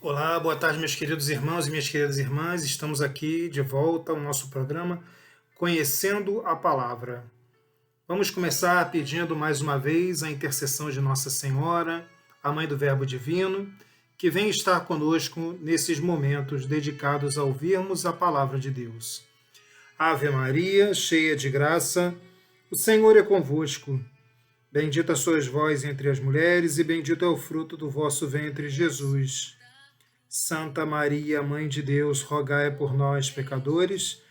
Olá, boa tarde, meus queridos irmãos e minhas queridas irmãs. Estamos aqui de volta ao nosso programa Conhecendo a Palavra. Vamos começar pedindo mais uma vez a intercessão de Nossa Senhora, a Mãe do Verbo Divino, que vem estar conosco nesses momentos dedicados a ouvirmos a Palavra de Deus. Ave Maria, cheia de graça, o Senhor é convosco. Bendita sois vós entre as mulheres e bendito é o fruto do vosso ventre, Jesus. Santa Maria, Mãe de Deus, rogai por nós, pecadores,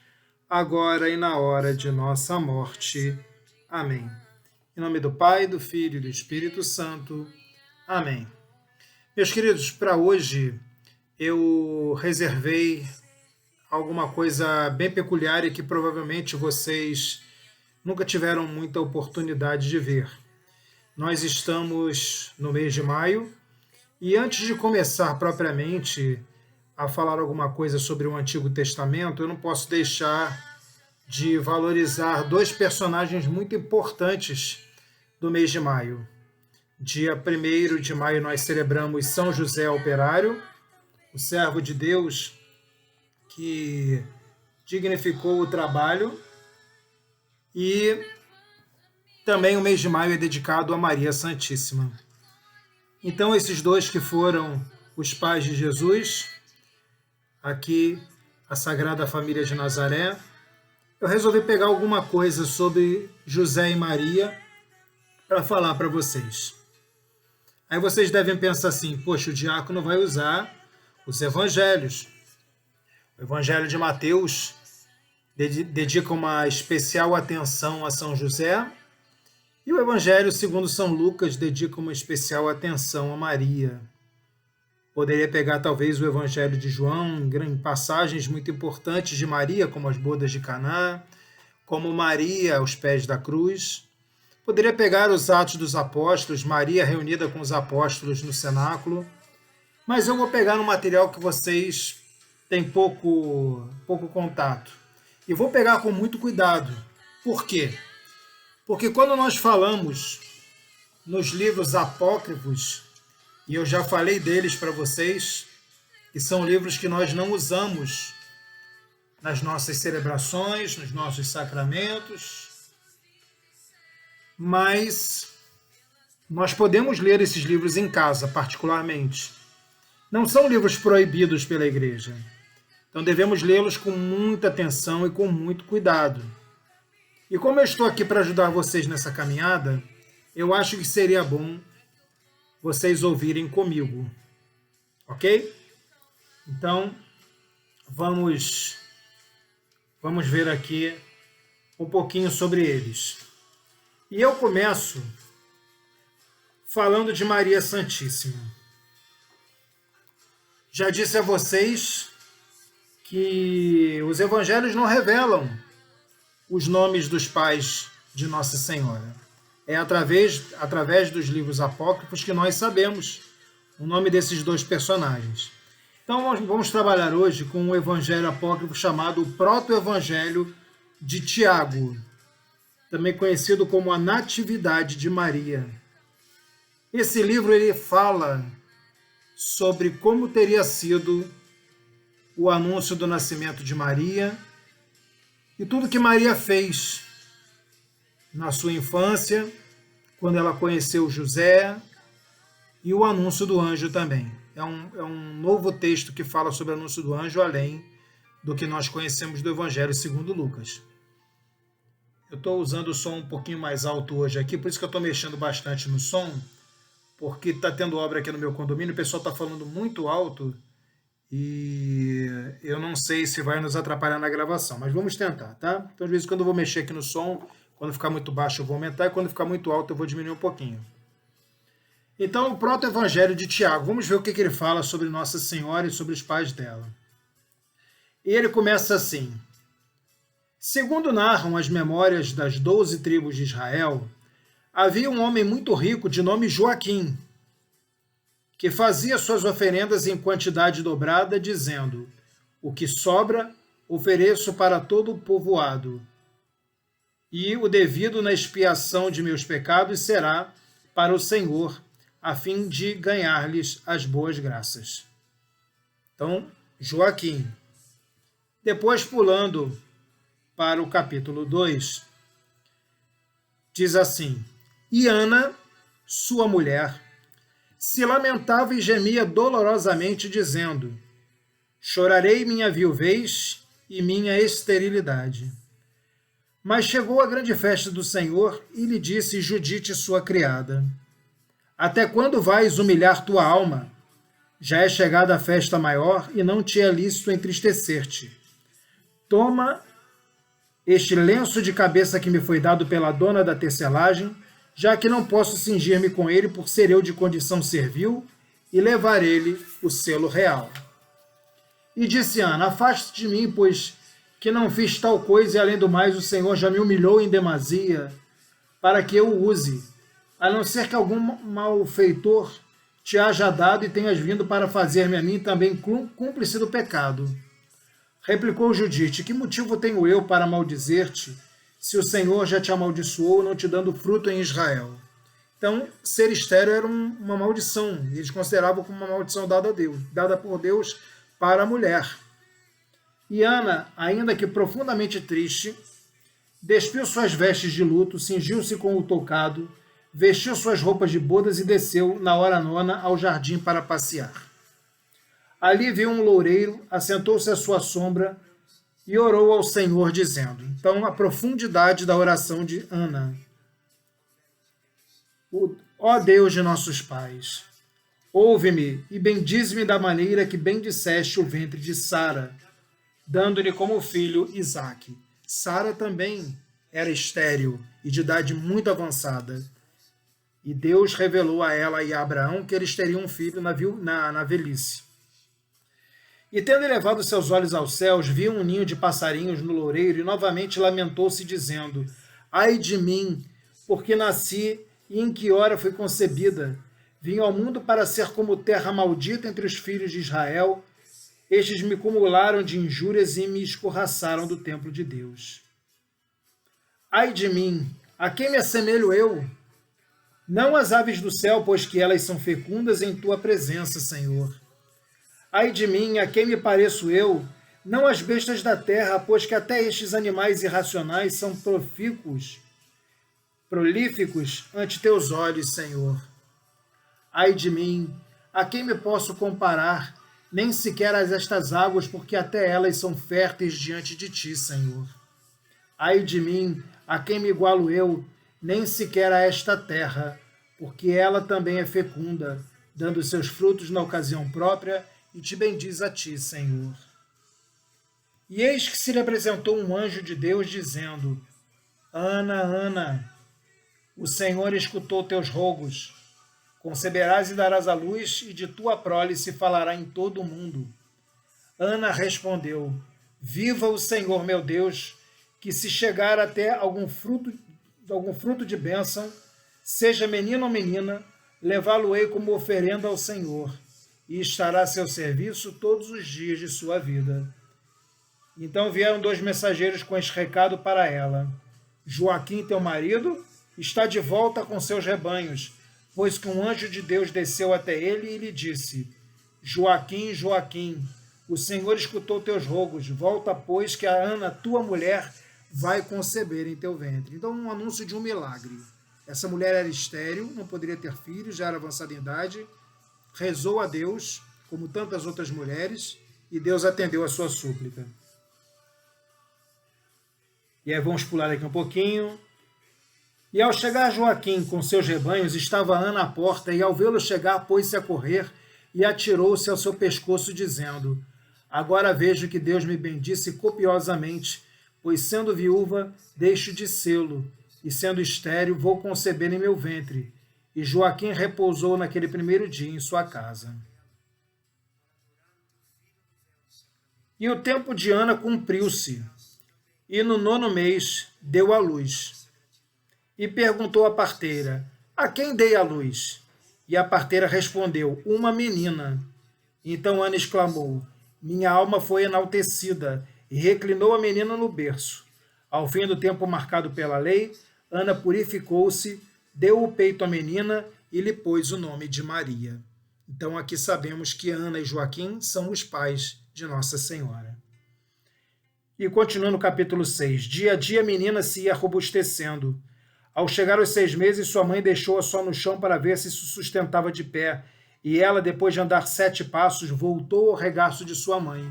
agora e na hora de nossa morte. Amém. Em nome do Pai, do Filho e do Espírito Santo. Amém. Meus queridos, para hoje eu reservei alguma coisa bem peculiar e que provavelmente vocês nunca tiveram muita oportunidade de ver. Nós estamos no mês de maio. E antes de começar propriamente a falar alguma coisa sobre o Antigo Testamento, eu não posso deixar de valorizar dois personagens muito importantes do mês de maio. Dia 1º de maio nós celebramos São José Operário, o servo de Deus que dignificou o trabalho, e também o mês de maio é dedicado a Maria Santíssima. Então, esses dois que foram os pais de Jesus, aqui a Sagrada Família de Nazaré, eu resolvi pegar alguma coisa sobre José e Maria para falar para vocês. Aí vocês devem pensar assim, poxa, o diácono vai usar os evangelhos. O evangelho de Mateus dedica uma especial atenção a São José, e o Evangelho segundo São Lucas dedica uma especial atenção a Maria. Poderia pegar talvez o Evangelho de João, em passagens muito importantes de Maria, como as bodas de Caná, como Maria aos pés da cruz. Poderia pegar os Atos dos Apóstolos, Maria reunida com os apóstolos no cenáculo. Mas eu vou pegar um material que vocês têm pouco contato. E vou pegar com muito cuidado. Por quê? Porque quando nós falamos nos livros apócrifos, e eu já falei deles para vocês, que são livros que nós não usamos nas nossas celebrações, nos nossos sacramentos, mas nós podemos ler esses livros em casa, particularmente. Não são livros proibidos pela Igreja. Então devemos lê-los com muita atenção e com muito cuidado. E como eu estou aqui para ajudar vocês nessa caminhada, eu acho que seria bom vocês ouvirem comigo, ok? Então, vamos ver aqui um pouquinho sobre eles. E eu começo falando de Maria Santíssima. Já disse a vocês que os evangelhos não revelam os nomes dos pais de Nossa Senhora. É através dos livros apócrifos que nós sabemos o nome desses dois personagens. Então vamos trabalhar hoje com um evangelho apócrifo chamado o Proto-Evangelho de Tiago, também conhecido como a Natividade de Maria. Esse livro ele fala sobre como teria sido o anúncio do nascimento de Maria e tudo que Maria fez na sua infância, quando ela conheceu José, e o anúncio do anjo também. É um novo texto que fala sobre o anúncio do anjo, além do que nós conhecemos do Evangelho segundo Lucas. Eu estou usando o som um pouquinho mais alto hoje aqui, por isso que eu estou mexendo bastante no som, porque está tendo obra aqui no meu condomínio, o pessoal está falando muito alto, e eu não sei se vai nos atrapalhar na gravação, mas vamos tentar, tá? Então, de vez em quando eu vou mexer aqui no som, quando ficar muito baixo eu vou aumentar, e quando ficar muito alto eu vou diminuir um pouquinho. Então, o Proto-Evangelho de Tiago, vamos ver o que ele fala sobre Nossa Senhora e sobre os pais dela. E ele começa assim: segundo narram as memórias das 12 tribos de Israel, havia um homem muito rico de nome Joaquim, que fazia suas oferendas em quantidade dobrada, dizendo: o que sobra, ofereço para todo o povoado, e o devido na expiação de meus pecados será para o Senhor, a fim de ganhar-lhes as boas graças. Então, Joaquim. Depois, pulando para o capítulo 2, diz assim: E Ana, sua mulher, se lamentava e gemia dolorosamente, dizendo: Chorarei minha viuvez e minha esterilidade. Mas chegou a grande festa do Senhor e lhe disse Judite, sua criada: Até quando vais humilhar tua alma? Já é chegada a festa maior e não te é lícito entristecer-te. Toma este lenço de cabeça que me foi dado pela dona da tecelagem, já que não posso cingir-me com ele por ser eu de condição servil, e levar ele o selo real. E disse Ana: Afaste de mim, pois que não fiz tal coisa, e além do mais o Senhor já me humilhou em demasia, para que eu o use, a não ser que algum malfeitor te haja dado e tenhas vindo para fazer-me a mim também cúmplice do pecado. Replicou Judite: Que motivo tenho eu para maldizer-te, se o Senhor já te amaldiçoou, não te dando fruto em Israel? Então, ser estéril era uma maldição, e eles consideravam como uma maldição dada a Deus, dada por Deus para a mulher. E Ana, ainda que profundamente triste, despiu suas vestes de luto, cingiu-se com o toucado, vestiu suas roupas de bodas e desceu, na hora nona, ao jardim para passear. Ali viu um loureiro, assentou-se à sua sombra e orou ao Senhor, dizendo. Então, a profundidade da oração de Ana. Ó Deus de nossos pais, ouve-me e bendize-me da maneira que bendisseste o ventre de Sara, dando-lhe como filho Isaque. Sara também era estéril e de idade muito avançada. E Deus revelou a ela e a Abraão que eles teriam um filho na velhice. E tendo elevado seus olhos aos céus, viu um ninho de passarinhos no loureiro e novamente lamentou-se, dizendo: Ai de mim, porque nasci e em que hora fui concebida? Vim ao mundo para ser como terra maldita entre os filhos de Israel. Estes me cumularam de injúrias e me escorraçaram do templo de Deus. Ai de mim, a quem me assemelho eu? Não as aves do céu, pois que elas são fecundas em tua presença, Senhor. Ai de mim, a quem me pareço eu? Não as bestas da terra, pois que até estes animais irracionais são prolíficos ante teus olhos, Senhor. Ai de mim, a quem me posso comparar? Nem sequer a estas águas, porque até elas são férteis diante de ti, Senhor. Ai de mim, a quem me igualo eu? Nem sequer a esta terra, porque ela também é fecunda, dando seus frutos na ocasião própria, e te bendiz a ti, Senhor. E eis que se lhe apresentou um anjo de Deus, dizendo: Ana, Ana, o Senhor escutou teus rogos. Conceberás e darás à luz, e de tua prole se falará em todo o mundo. Ana respondeu: Viva o Senhor meu Deus, que se chegar até algum fruto de bênção, seja menino ou menina, levá-lo-ei como oferenda ao Senhor, e estará a seu serviço todos os dias de sua vida. Então vieram 2 mensageiros com este recado para ela: Joaquim, teu marido, está de volta com seus rebanhos, pois que um anjo de Deus desceu até ele e lhe disse: Joaquim, Joaquim, o Senhor escutou teus rogos, volta, pois, que a Ana, tua mulher, vai conceber em teu ventre. Então, um anúncio de um milagre. Essa mulher era estéril, não poderia ter filhos, já era avançada em idade, rezou a Deus, como tantas outras mulheres, e Deus atendeu a sua súplica. E aí vamos pular aqui um pouquinho. E ao chegar Joaquim com seus rebanhos, estava Ana à porta, e ao vê-lo chegar, pôs-se a correr e atirou-se ao seu pescoço, dizendo: Agora vejo que Deus me bendisse copiosamente, pois sendo viúva, deixo de sê-lo, e sendo estéril, vou conceber em meu ventre. E Joaquim repousou naquele primeiro dia em sua casa. E o tempo de Ana cumpriu-se, e no 9º mês deu à luz. E perguntou à parteira: A quem dei a luz? E a parteira respondeu: Uma menina. Então Ana exclamou: Minha alma foi enaltecida, e reclinou a menina no berço. Ao fim do tempo marcado pela lei, Ana purificou-se, deu o peito à menina e lhe pôs o nome de Maria. Então aqui sabemos que Ana e Joaquim são os pais de Nossa Senhora. E continuando no capítulo 6, dia a dia a menina se ia robustecendo. Ao chegar aos 6 meses, sua mãe deixou-a só no chão para ver se se sustentava de pé, e ela, depois de andar 7 passos, voltou ao regaço de sua mãe.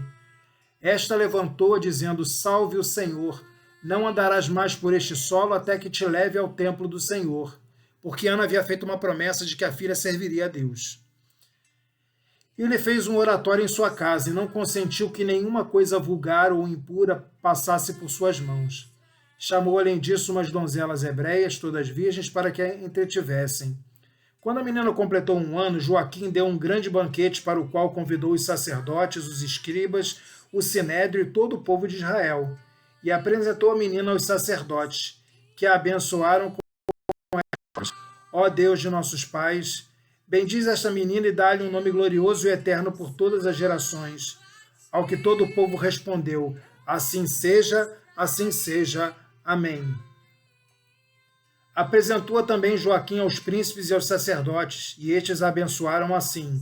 Esta levantou-a, dizendo: Salve o Senhor, não andarás mais por este solo até que te leve ao templo do Senhor, porque Ana havia feito uma promessa de que a filha serviria a Deus. Ele fez um oratório em sua casa e não consentiu que nenhuma coisa vulgar ou impura passasse por suas mãos. Chamou, além disso, umas donzelas hebreias, todas virgens, para que a entretivessem. Quando a menina completou 1 ano, Joaquim deu um grande banquete para o qual convidou os sacerdotes, os escribas, o sinédrio e todo o povo de Israel, e apresentou a menina aos sacerdotes, que a abençoaram com ó Deus de nossos pais, bendiz esta menina e dá-lhe um nome glorioso e eterno por todas as gerações. Ao que todo o povo respondeu: assim seja, assim seja. Amém. Apresentou-a também Joaquim aos príncipes e aos sacerdotes, e estes a abençoaram assim: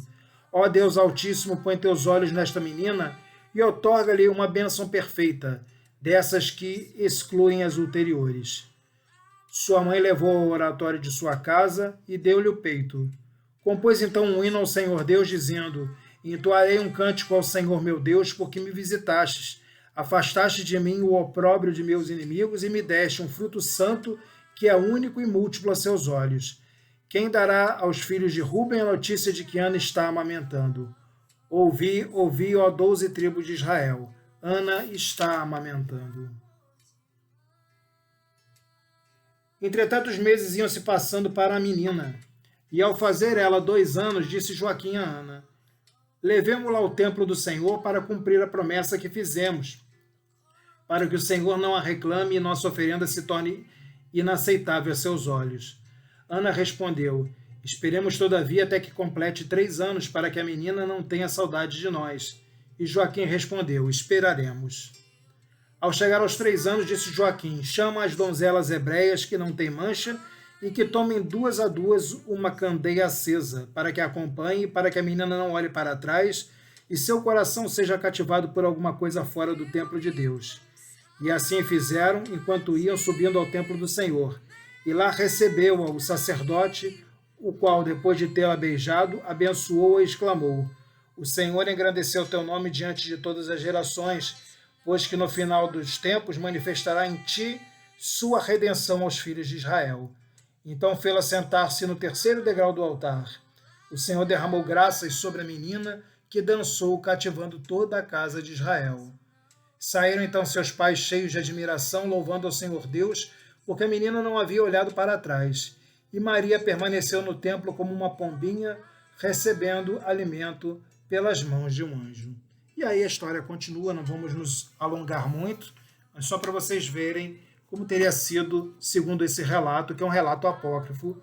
ó Deus Altíssimo, põe teus olhos nesta menina e outorga-lhe uma bênção perfeita, dessas que excluem as ulteriores. Sua mãe levou ao oratório de sua casa e deu-lhe o peito. Compôs então um hino ao Senhor Deus, dizendo: entoarei um cântico ao Senhor meu Deus, porque me visitastes, afastaste de mim o opróbrio de meus inimigos e me deste um fruto santo que é único e múltiplo a seus olhos. Quem dará aos filhos de Ruben a notícia de que Ana está amamentando? Ouvi, ouvi, ó 12 tribos de Israel. Ana está amamentando. Entretanto, os meses iam se passando para a menina, e ao fazer ela 2 anos, disse Joaquim a Ana: levemo-la ao templo do Senhor para cumprir a promessa que fizemos, para que o Senhor não a reclame e nossa oferenda se torne inaceitável a seus olhos. Ana respondeu: esperemos todavia até que complete 3 anos, para que a menina não tenha saudade de nós. E Joaquim respondeu: esperaremos. Ao chegar aos 3 anos, disse Joaquim: chama as donzelas hebreias que não têm mancha e que tomem 2 a 2 uma candeia acesa, para que a acompanhe, para que a menina não olhe para trás e seu coração seja cativado por alguma coisa fora do templo de Deus. E assim fizeram, enquanto iam subindo ao templo do Senhor. E lá recebeu-a o sacerdote, o qual, depois de tê-la beijado, abençoou-a e exclamou: o Senhor engrandeceu teu nome diante de todas as gerações, pois que no final dos tempos manifestará em ti sua redenção aos filhos de Israel. Então fê-la sentar-se no 3º degrau do altar. O Senhor derramou graças sobre a menina, que dançou, cativando toda a casa de Israel. Saíram então seus pais cheios de admiração, louvando ao Senhor Deus, porque a menina não havia olhado para trás. E Maria permaneceu no templo como uma pombinha, recebendo alimento pelas mãos de um anjo. E aí a história continua, não vamos nos alongar muito, mas só para vocês verem como teria sido, segundo esse relato, que é um relato apócrifo,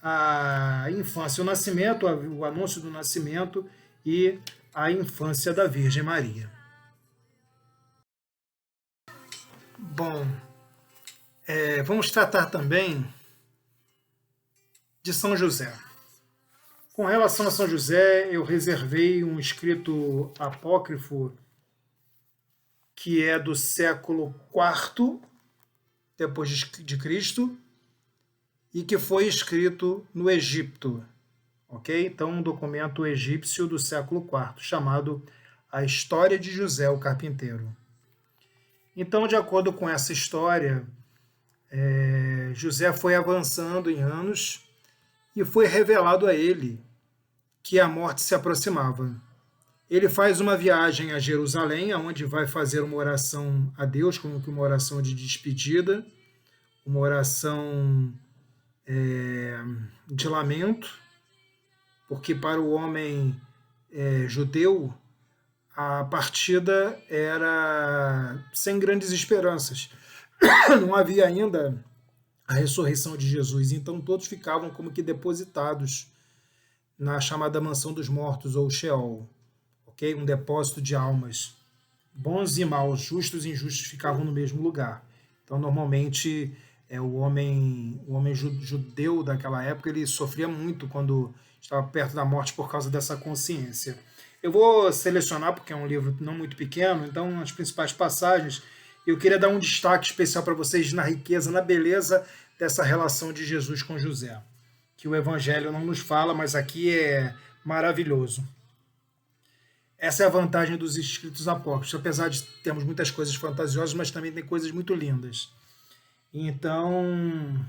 a infância, o nascimento, o anúncio do nascimento e a infância da Virgem Maria. Bom, vamos tratar também de São José. Com relação a São José, eu reservei um escrito apócrifo que é do século IV depois de Cristo e que foi escrito no Egito, ok? Então, um documento egípcio do século IV, chamado A História de José o Carpinteiro. Então, de acordo com essa história, José foi avançando em anos e foi revelado a ele que a morte se aproximava. Ele faz uma viagem a Jerusalém, onde vai fazer uma oração a Deus, como que uma oração de despedida, uma oração de lamento, porque para o homem judeu a partida era sem grandes esperanças. Não havia ainda a ressurreição de Jesus, então todos ficavam como que depositados na chamada mansão dos mortos, ou Sheol, ok? Um depósito de almas. Bons e maus, justos e injustos ficavam no mesmo lugar. Então, normalmente, o homem judeu daquela época, ele sofria muito quando estava perto da morte por causa dessa consciência. Eu vou selecionar, porque é um livro não muito pequeno, então as principais passagens. Eu queria dar um destaque especial para vocês na riqueza, na beleza dessa relação de Jesus com José, que o Evangelho não nos fala, mas aqui é maravilhoso. Essa é a vantagem dos escritos apócrifos, apesar de termos muitas coisas fantasiosas, mas também tem coisas muito lindas. Então,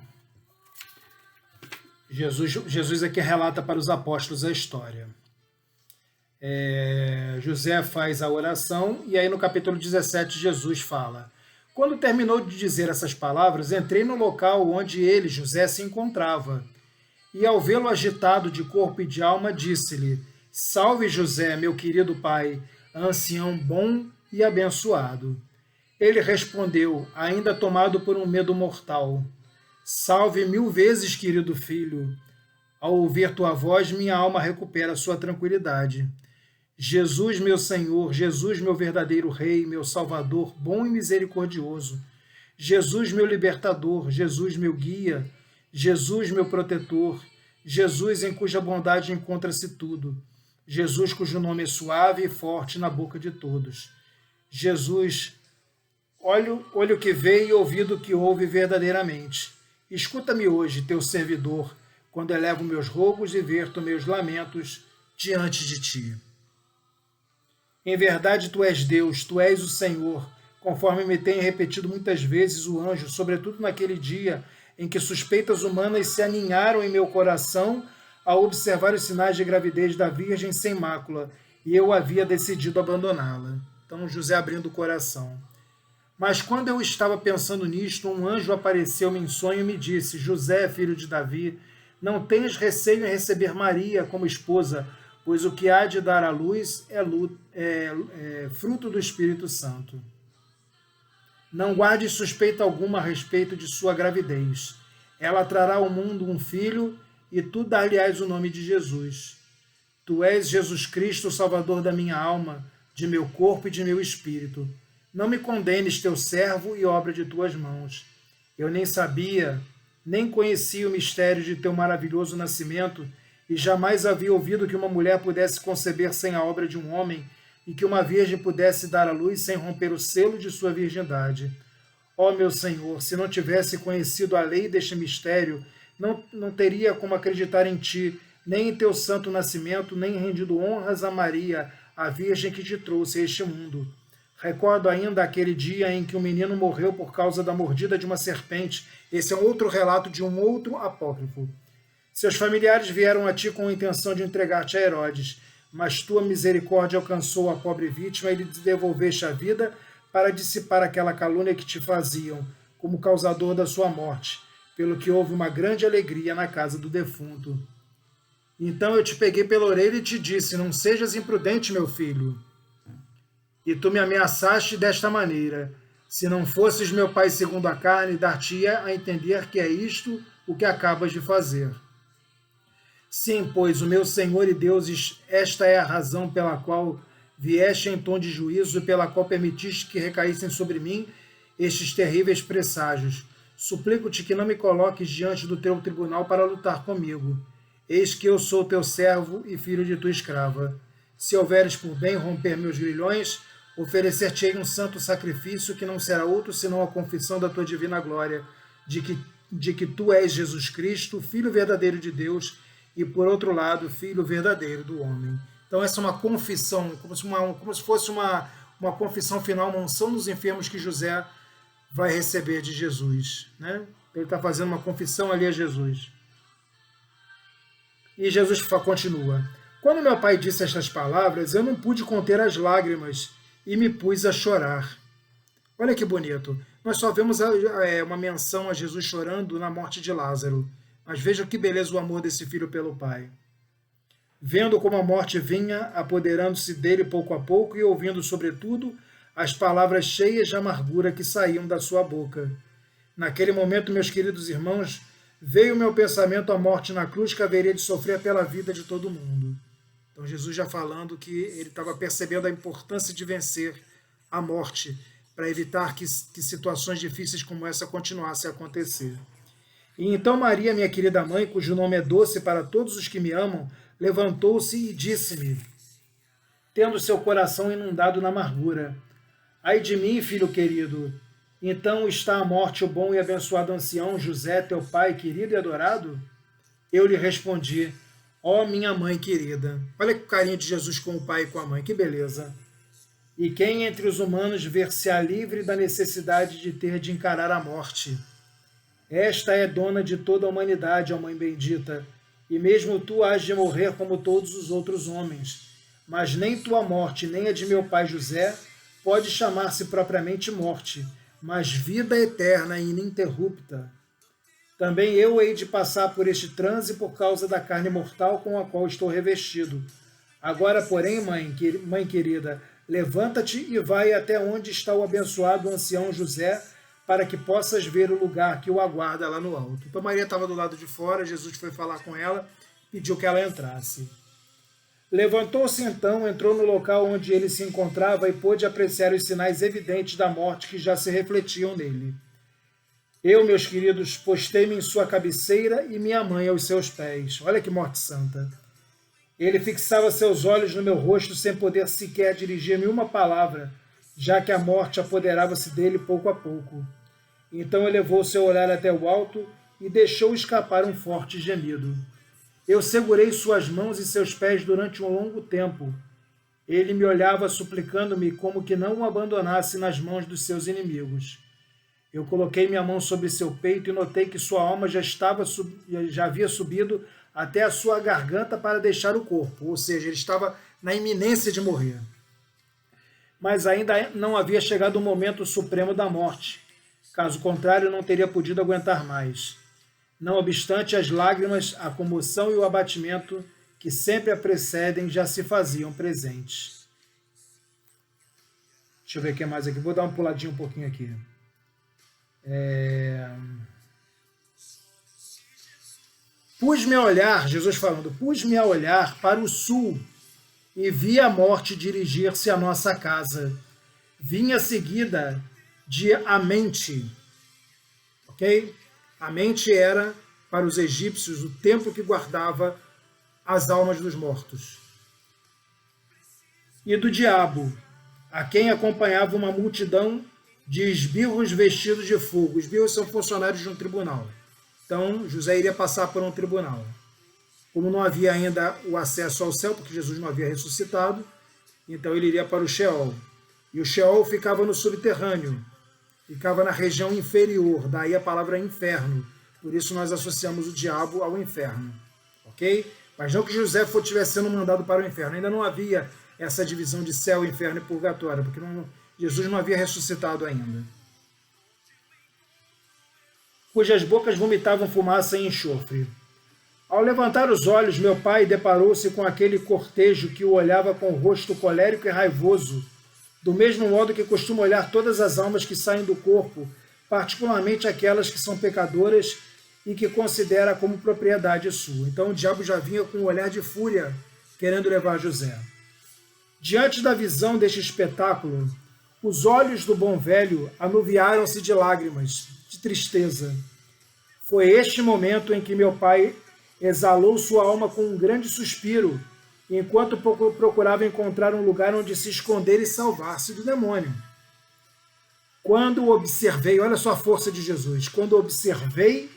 Jesus aqui relata para os apóstolos a história. José faz a oração, e aí no capítulo 17 Jesus fala: quando terminou de dizer essas palavras, entrei no local onde ele, José, se encontrava. E ao vê-lo agitado de corpo e de alma, disse-lhe: salve José, meu querido pai, ancião bom e abençoado. Ele respondeu, ainda tomado por um medo mortal: salve 1000 vezes, querido filho. Ao ouvir tua voz, minha alma recupera sua tranquilidade. Jesus, meu Senhor, Jesus, meu verdadeiro Rei, meu Salvador, bom e misericordioso. Jesus, meu libertador, Jesus, meu guia, Jesus, meu protetor, Jesus, em cuja bondade encontra-se tudo. Jesus, cujo nome é suave e forte na boca de todos. Jesus, olho que vê e ouvido que ouve verdadeiramente. Escuta-me hoje, teu servidor, quando elevo meus rogos e verto meus lamentos diante de ti. Em verdade, tu és Deus, tu és o Senhor, conforme me tem repetido muitas vezes o anjo, sobretudo naquele dia em que suspeitas humanas se aninharam em meu coração ao observar os sinais de gravidez da Virgem sem mácula, e eu havia decidido abandoná-la. Então, José abrindo o coração. Mas quando eu estava pensando nisto, um anjo apareceu-me em sonho e me disse: José, filho de Davi, não tenhas receio em receber Maria como esposa, pois o que há de dar à luz é fruto do Espírito Santo. Não guardes suspeita alguma a respeito de sua gravidez. Ela trará ao mundo um filho, e tu dar-lhe-ás o nome de Jesus. Tu és Jesus Cristo, o Salvador da minha alma, de meu corpo e de meu espírito. Não me condenes, teu servo e obra de tuas mãos. Eu nem sabia, nem conhecia o mistério de teu maravilhoso nascimento, e jamais havia ouvido que uma mulher pudesse conceber sem a obra de um homem, e que uma virgem pudesse dar à luz sem romper o selo de sua virgindade. Ó meu Senhor, se não tivesse conhecido a lei deste mistério, não teria como acreditar em ti, nem em teu santo nascimento, nem rendido honras a Maria, a virgem que te trouxe a este mundo. Recordo ainda aquele dia em que um menino morreu por causa da mordida de uma serpente. Esse é um outro relato de um outro apócrifo. Seus familiares vieram a ti com a intenção de entregar-te a Herodes, mas tua misericórdia alcançou a pobre vítima e lhe devolveste a vida para dissipar aquela calúnia que te faziam, como causador da sua morte, pelo que houve uma grande alegria na casa do defunto. Então eu te peguei pela orelha e te disse: não sejas imprudente, meu filho. E tu me ameaçaste desta maneira: se não fosses meu pai segundo a carne, dar-te-ia a entender que é isto o que acabas de fazer. Sim, pois, o meu Senhor e Deus, esta é a razão pela qual vieste em tom de juízo e pela qual permitiste que recaíssem sobre mim estes terríveis presságios. Suplico-te que não me coloques diante do teu tribunal para lutar comigo. Eis que eu sou teu servo e filho de tua escrava. Se houveres por bem romper meus grilhões, oferecer-te-ei um santo sacrifício que não será outro senão a confissão da tua divina glória, de que tu és Jesus Cristo, Filho verdadeiro de Deus, e, por outro lado, Filho verdadeiro do homem. Então, essa é uma confissão, como se fosse uma confissão final, uma unção dos enfermos que José vai receber de Jesus. Né? Ele está fazendo uma confissão ali a Jesus. E Jesus continua: quando meu pai disse estas palavras, eu não pude conter as lágrimas e me pus a chorar. Olha que bonito. Nós só vemos uma menção a Jesus chorando na morte de Lázaro. Mas veja que beleza o amor desse filho pelo pai. Vendo como a morte vinha, apoderando-se dele pouco a pouco e ouvindo, sobretudo, as palavras cheias de amargura que saíam da sua boca. Naquele momento, meus queridos irmãos, veio o meu pensamento à morte na cruz que haveria de sofrer pela vida de todo mundo. Então Jesus já falando que ele estava percebendo a importância de vencer a morte para evitar que situações difíceis como essa continuassem a acontecer. E então Maria, minha querida mãe, cujo nome é doce para todos os que me amam, levantou-se e disse-me, tendo seu coração inundado na amargura: ai de mim, filho querido, então está a morte o bom e abençoado ancião José, teu pai querido e adorado? Eu lhe respondi: ó minha mãe querida. Olha que carinho de Jesus com o pai e com a mãe, que beleza. E quem entre os humanos ver-se-á livre da necessidade de ter de encarar a morte? Esta é dona de toda a humanidade, ó mãe bendita, e mesmo tu hás de morrer como todos os outros homens. Mas nem tua morte, nem a de meu pai José, pode chamar-se propriamente morte, mas vida eterna e ininterrupta. Também eu hei de passar por este transe por causa da carne mortal com a qual estou revestido. Agora, porém, mãe querida, levanta-te e vai até onde está o abençoado ancião José, para que possas ver o lugar que o aguarda lá no alto. Então Maria estava do lado de fora, Jesus foi falar com ela, pediu que ela entrasse. Levantou-se então, entrou no local onde ele se encontrava e pôde apreciar os sinais evidentes da morte que já se refletiam nele. Eu, meus queridos, postei-me em sua cabeceira e minha mãe aos seus pés. Olha que morte santa. Ele fixava seus olhos no meu rosto sem poder sequer dirigir-me uma palavra, já que a morte apoderava-se dele pouco a pouco. Então elevou seu olhar até o alto e deixou escapar um forte gemido. Eu segurei suas mãos e seus pés durante um longo tempo. Ele me olhava suplicando-me como que não o abandonasse nas mãos dos seus inimigos. Eu coloquei minha mão sobre seu peito e notei que sua alma já havia subido até a sua garganta para deixar o corpo, ou seja, ele estava na iminência de morrer. Mas ainda não havia chegado o momento supremo da morte. Caso contrário, não teria podido aguentar mais. Não obstante, as lágrimas, a comoção e o abatimento que sempre a precedem já se faziam presentes. Deixa eu ver o que mais aqui. Vou dar uma puladinha um pouquinho aqui. Pus-me a olhar, Jesus falando, pus-me a olhar para o sul e vi a morte dirigir-se à nossa casa. Vinha seguida de Amente. Ok? Amente era, para os egípcios, o templo que guardava as almas dos mortos. E do diabo, a quem acompanhava uma multidão de esbirros vestidos de fogo. Os esbirros são funcionários de um tribunal. Então, José iria passar por um tribunal. Como não havia ainda o acesso ao céu, porque Jesus não havia ressuscitado, então ele iria para o Sheol. E o Sheol ficava no subterrâneo, ficava na região inferior, daí a palavra inferno. Por isso nós associamos o diabo ao inferno. Ok? Mas não que José estivesse sendo mandado para o inferno. Ainda não havia essa divisão de céu, inferno e purgatório, porque Jesus não havia ressuscitado ainda. Cujas bocas vomitavam fumaça e enxofre. Ao levantar os olhos, meu pai deparou-se com aquele cortejo que o olhava com o rosto colérico e raivoso, do mesmo modo que costuma olhar todas as almas que saem do corpo, particularmente aquelas que são pecadoras e que considera como propriedade sua. Então o diabo já vinha com um olhar de fúria, querendo levar José. Diante da visão deste espetáculo, os olhos do bom velho anuviaram-se de lágrimas, de tristeza. Foi este momento em que meu pai exalou sua alma com um grande suspiro, enquanto procurava encontrar um lugar onde se esconder e salvar-se do demônio. Quando observei, olha só a força de Jesus, quando observei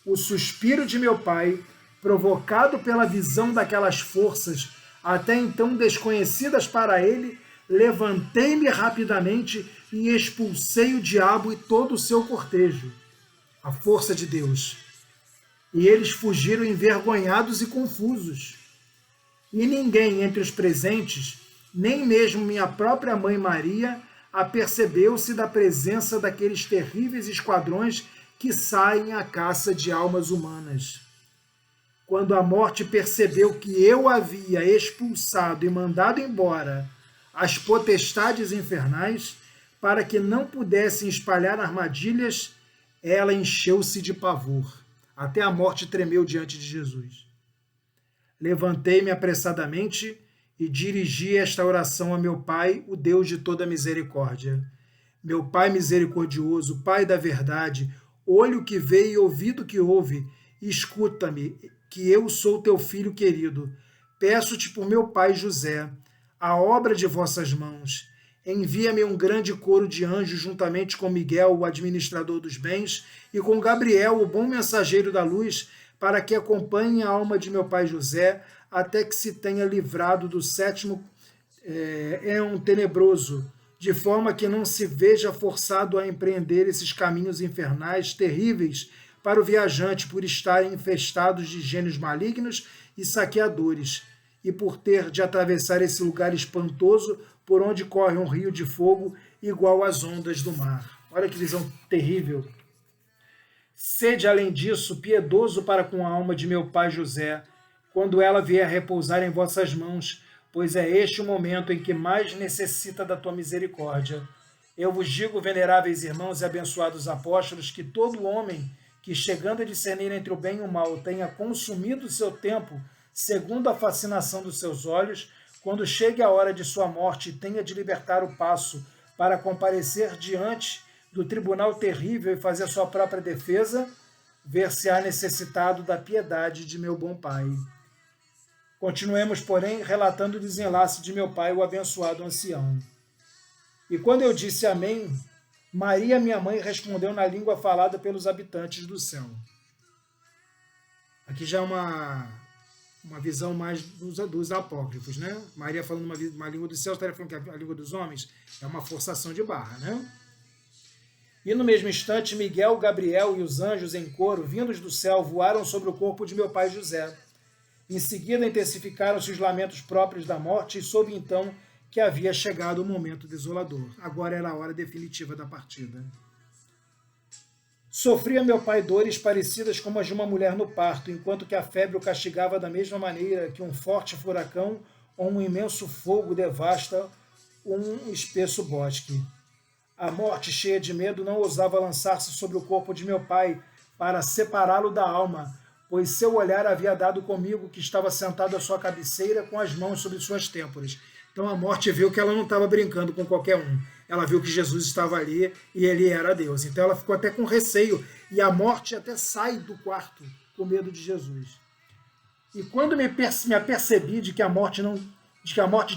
o suspiro de meu pai, provocado pela visão daquelas forças até então desconhecidas para ele, levantei-me rapidamente e expulsei o diabo e todo o seu cortejo. A força de Deus. E eles fugiram envergonhados e confusos. E ninguém entre os presentes, nem mesmo minha própria mãe Maria, apercebeu-se da presença daqueles terríveis esquadrões que saem à caça de almas humanas. Quando a morte percebeu que eu havia expulsado e mandado embora as potestades infernais, para que não pudessem espalhar armadilhas, ela encheu-se de pavor. Até a morte tremeu diante de Jesus. Levantei-me apressadamente e dirigi esta oração a meu Pai, o Deus de toda misericórdia. Meu Pai misericordioso, Pai da verdade, olho que vê e ouvido que ouve, escuta-me, que eu sou teu filho querido. Peço-te por meu pai José, a obra de vossas mãos. Envia-me um grande coro de anjos, juntamente com Miguel, o administrador dos bens, e com Gabriel, o bom mensageiro da luz, para que acompanhem a alma de meu pai José, até que se tenha livrado do sétimo éon tenebroso, de forma que não se veja forçado a empreender esses caminhos infernais terríveis para o viajante, por estarem infestados de gênios malignos e saqueadores, e por ter de atravessar esse lugar espantoso por onde corre um rio de fogo igual às ondas do mar. Olha que visão terrível. Sede, além disso, piedoso para com a alma de meu pai José, quando ela vier repousar em vossas mãos, pois é este o momento em que mais necessita da tua misericórdia. Eu vos digo, veneráveis irmãos e abençoados apóstolos, que todo homem que, chegando a discernir entre o bem e o mal, tenha consumido o seu tempo segundo a fascinação dos seus olhos, quando chegue a hora de sua morte, tenha de libertar o passo para comparecer diante do tribunal terrível e fazer sua própria defesa, ver-se-á necessitado da piedade de meu bom pai. Continuemos, porém, relatando o desenlace de meu pai, o abençoado ancião. E quando eu disse amém, Maria, minha mãe, respondeu na língua falada pelos habitantes do céu. Aqui já é uma visão mais dos apócrifos, né? Maria falando uma língua dos céus, estaria falando que a língua dos homens é uma forçação de barra, né? E no mesmo instante, Miguel, Gabriel e os anjos em coro, vindos do céu, voaram sobre o corpo de meu pai José. Em seguida, intensificaram-se os lamentos próprios da morte e soube então que havia chegado o momento desolador. Agora era a hora definitiva da partida. Sofria meu pai dores parecidas como as de uma mulher no parto, enquanto que a febre o castigava da mesma maneira que um forte furacão ou um imenso fogo devasta um espesso bosque. A morte, cheia de medo, não ousava lançar-se sobre o corpo de meu pai para separá-lo da alma, pois seu olhar havia dado comigo, que estava sentado à sua cabeceira com as mãos sobre suas têmporas. Então a morte viu que ela não estava brincando com qualquer um. Ela viu que Jesus estava ali e ele era Deus. Então ela ficou até com receio e a morte até sai do quarto com medo de Jesus. E quando me apercebi de que a morte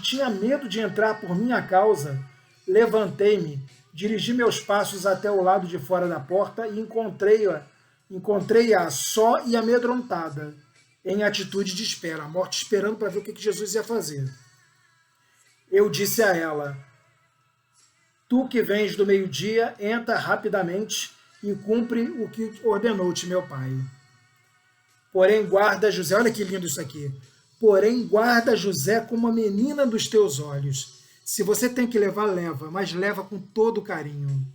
tinha medo de entrar por minha causa, levantei-me, dirigi meus passos até o lado de fora da porta e encontrei-a só e amedrontada, em atitude de espera, a morte esperando para ver o que Jesus ia fazer. Eu disse a ela: tu que vens do meio-dia, entra rapidamente e cumpre o que ordenou-te meu pai. Porém, guarda José, olha que lindo isso aqui. Porém, guarda José como a menina dos teus olhos. Se você tem que levar, leva, mas leva com todo carinho.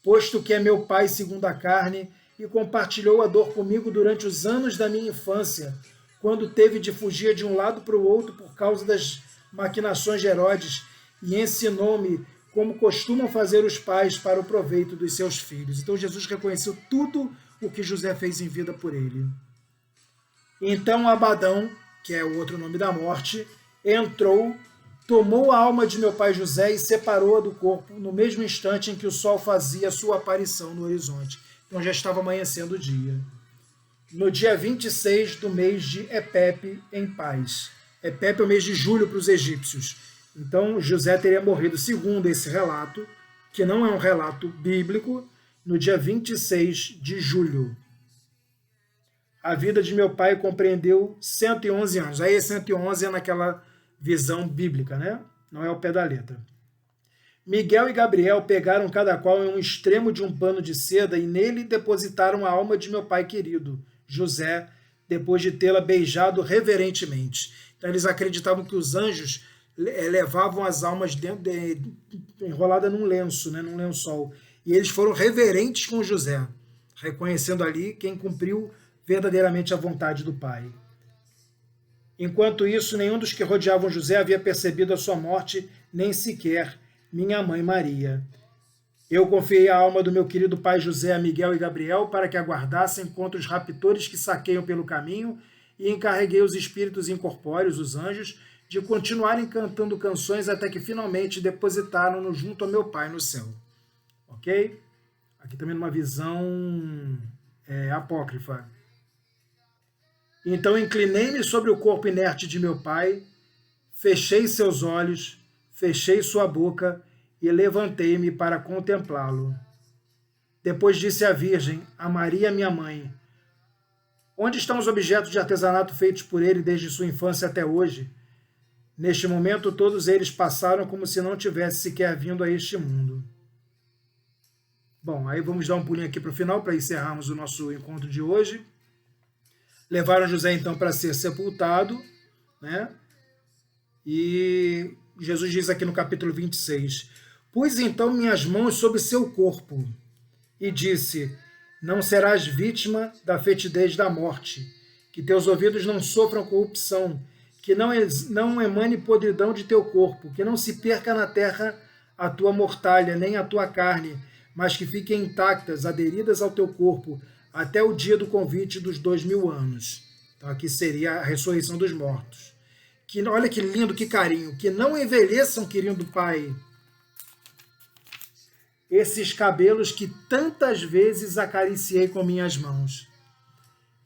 Posto que é meu pai segundo a carne e compartilhou a dor comigo durante os anos da minha infância, quando teve de fugir de um lado para o outro por causa das maquinações de Herodes, e ensinou-me como costumam fazer os pais para o proveito dos seus filhos. Então Jesus reconheceu tudo o que José fez em vida por ele. Então Abadão, que é o outro nome da morte, entrou, tomou a alma de meu pai José e separou-a do corpo no mesmo instante em que o sol fazia sua aparição no horizonte. Então já estava amanhecendo o dia. No dia 26 do mês de Epepe, em paz. Epepe é o mês de julho para os egípcios. Então José teria morrido, segundo esse relato, que não é um relato bíblico, no dia 26 de julho. A vida de meu pai compreendeu 111 anos. Aí 111 é naquela visão bíblica, né? Não é ao pé da letra. Miguel e Gabriel pegaram cada qual em um extremo de um pano de seda e nele depositaram a alma de meu pai querido, José, depois de tê-la beijado reverentemente. Então eles acreditavam que os anjos levavam as almas enrolada num lenço, né, num lençol. E eles foram reverentes com José, reconhecendo ali quem cumpriu verdadeiramente a vontade do Pai. Enquanto isso, nenhum dos que rodeavam José havia percebido a sua morte, nem sequer minha mãe Maria. Eu confiei a alma do meu querido pai José a Miguel e Gabriel para que aguardassem contra os raptores que saqueiam pelo caminho e encarreguei os espíritos incorpóreos, os anjos, de continuarem cantando canções até que finalmente depositaram-no junto ao meu pai no céu. Ok? Aqui também numa visão apócrifa. Então inclinei-me sobre o corpo inerte de meu pai, fechei seus olhos, fechei sua boca e levantei-me para contemplá-lo. Depois disse à Virgem, a Maria, minha mãe, onde estão os objetos de artesanato feitos por ele desde sua infância até hoje? Neste momento, todos eles passaram como se não tivesse sequer vindo a este mundo. Bom, aí vamos dar um pulinho aqui para o final, para encerrarmos o nosso encontro de hoje. Levaram José, então, para ser sepultado, né? E Jesus diz aqui no capítulo 26, pus então minhas mãos sobre seu corpo e disse, não serás vítima da fetidez da morte, que teus ouvidos não sofram corrupção, que não emane podridão de teu corpo, que não se perca na terra a tua mortalha, nem a tua carne, mas que fiquem intactas, aderidas ao teu corpo, até o dia do convite dos 2000 anos. Então aqui seria a ressurreição dos mortos. Que, olha que lindo, que carinho. Que não envelheçam, querido Pai, esses cabelos que tantas vezes acariciei com minhas mãos.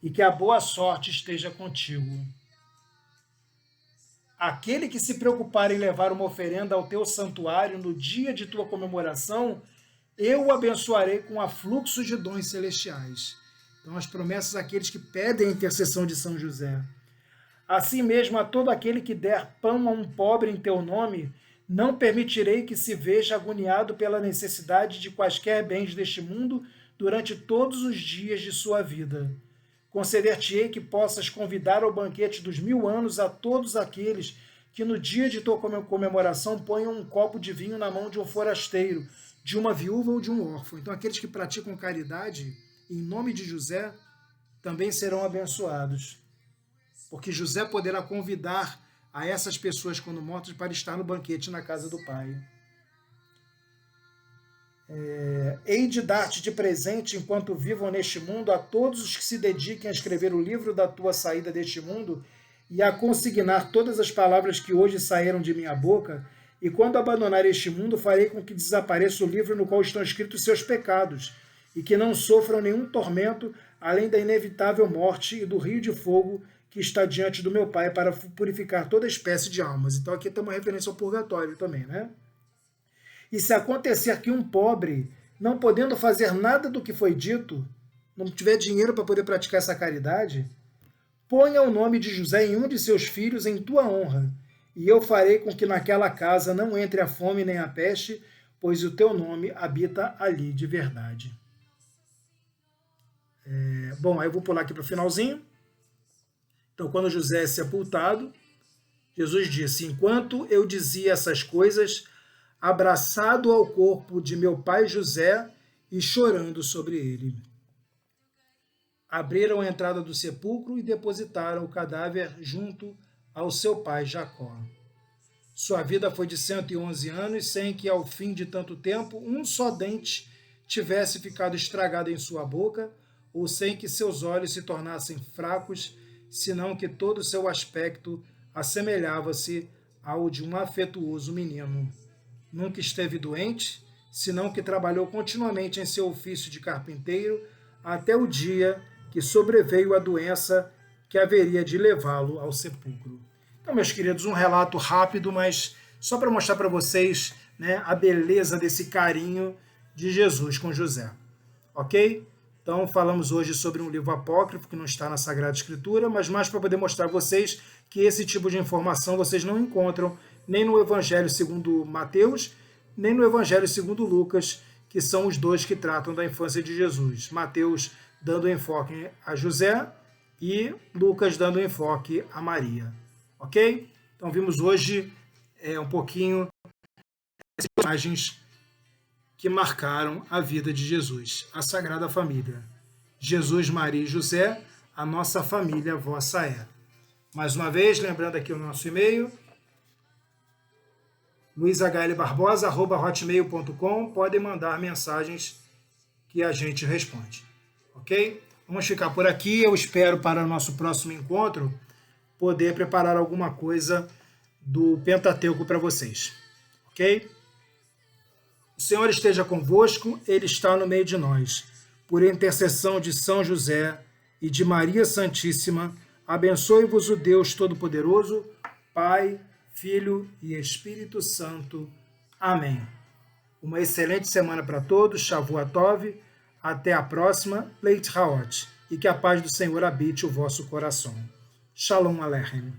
E que a boa sorte esteja contigo. Aquele que se preocupar em levar uma oferenda ao teu santuário no dia de tua comemoração, eu o abençoarei com afluxo de dons celestiais. Então, as promessas daqueles que pedem a intercessão de São José. Assim mesmo, a todo aquele que der pão a um pobre em teu nome, não permitirei que se veja agoniado pela necessidade de quaisquer bens deste mundo durante todos os dias de sua vida. Conceder-te-ei que possas convidar ao banquete dos 1000 anos a todos aqueles que no dia de tua comemoração ponham um copo de vinho na mão de um forasteiro, de uma viúva ou de um órfão. Então aqueles que praticam caridade, em nome de José, também serão abençoados. Porque José poderá convidar a essas pessoas, quando mortas, para estar no banquete na casa do Pai. Hei de dar-te de presente, enquanto vivam neste mundo, a todos os que se dediquem a escrever o livro da tua saída deste mundo e a consignar todas as palavras que hoje saíram de minha boca, e quando abandonar este mundo, farei com que desapareça o livro no qual estão escritos seus pecados, e que não sofram nenhum tormento, além da inevitável morte e do rio de fogo que está diante do meu Pai para purificar toda espécie de almas. Então aqui tem uma referência ao purgatório também, né? E se acontecer que um pobre, não podendo fazer nada do que foi dito, não tiver dinheiro para poder praticar essa caridade, ponha o nome de José em um de seus filhos em tua honra, e eu farei com que naquela casa não entre a fome nem a peste, pois o teu nome habita ali de verdade. Bom, aí eu vou pular aqui para o finalzinho. Então, quando José é sepultado, Jesus disse, enquanto eu dizia essas coisas, abraçado ao corpo de meu pai José e chorando sobre ele. Abriram a entrada do sepulcro e depositaram o cadáver junto ao seu pai Jacó. Sua vida foi de 111 anos, sem que ao fim de tanto tempo um só dente tivesse ficado estragado em sua boca, ou sem que seus olhos se tornassem fracos, senão que todo o seu aspecto assemelhava-se ao de um afetuoso menino. Nunca esteve doente, senão que trabalhou continuamente em seu ofício de carpinteiro, até o dia que sobreveio a doença que haveria de levá-lo ao sepulcro. Então, meus queridos, um relato rápido, mas só para mostrar para vocês, né, a beleza desse carinho de Jesus com José. Ok? Então, falamos hoje sobre um livro apócrifo que não está na Sagrada Escritura, mas mais para poder mostrar a vocês que esse tipo de informação vocês não encontram nem no Evangelho segundo Mateus, nem no Evangelho segundo Lucas, que são os dois que tratam da infância de Jesus. Mateus dando enfoque a José e Lucas dando enfoque a Maria. Ok? Então vimos hoje um pouquinho das imagens que marcaram a vida de Jesus, a Sagrada Família. Jesus, Maria e José, a nossa família vossa é. Mais uma vez, lembrando aqui o nosso e-mail, luizahlbarbosa@hotmail.com, podem mandar mensagens que a gente responde. Ok? Vamos ficar por aqui, eu espero para o nosso próximo encontro poder preparar alguma coisa do Pentateuco para vocês. Ok? O Senhor esteja convosco, Ele está no meio de nós. Por intercessão de São José e de Maria Santíssima, Abençoe-vos o Deus Todo-Poderoso, Pai, Filho e Espírito Santo. Amém. Uma excelente semana para todos, Shavua Tov. Até a próxima, Leit Haot. E que a paz do Senhor habite o vosso coração. Shalom Aleichem.